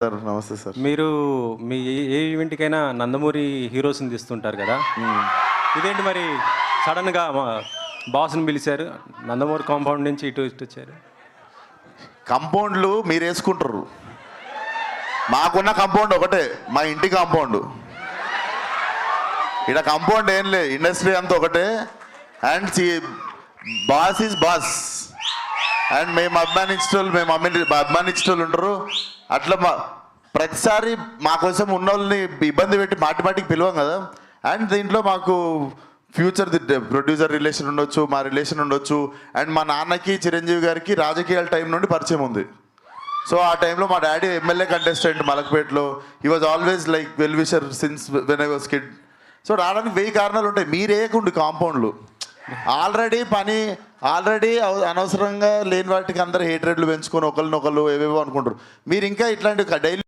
Sir నమస్తే sir. మీరు మీ ఏ ఈవెంట్‌కైనా నందమూరి హీరోస్‌ని తీస్తుంటారు కదా! ఇదేంటి మరి సడెన్‌గా బాస్‌ని పిలిచారు. నందమూరి కాంపౌండ్ నుంచి ఇటు వచ్చారు. కంపౌండ్లు మీరు వేసుకుంటారు. మాకున్న కంపౌండ్ ఒకటే, మా ఇంటి కాంపౌండ్. ఇక్కడ కంపౌండ్ ఏం లే, ఇండస్ట్రీ అంతా ఒకటే. And boss is boss. And మేము అభిమానించేటోళ్ళు ఉంటారు. అట్లా ప్రతిసారి మా కోసం ఉన్న వాళ్ళని ఇబ్బంది పెట్టి మాటికి పిలవం కదా. అండ్ దీంట్లో మాకు ఫ్యూచర్ ప్రొడ్యూసర్ రిలేషన్ ఉండొచ్చు, మా రిలేషన్ ఉండొచ్చు. అండ్ మా నాన్నకి చిరంజీవి గారికి రాజకీయాల టైం నుండి పరిచయం ఉంది. సో ఆ టైంలో మా డాడీ ఎమ్మెల్యే కంటెస్టెంట్ మలక్పేటలో. He was always like well wisher since when I was kid. So రావడానికి 1000 కారణాలు ఉంటాయి. మీరేయకుండి కాంపౌండ్లు. ఆల్రెడీ అనవసరంగా లేని వాటికి అందరు హేట్రేట్లు పెంచుకొని ఒకరినొకరు ఏవేవో అనుకుంటారు. మీరు ఇంకా ఇట్లాంటి డైలీ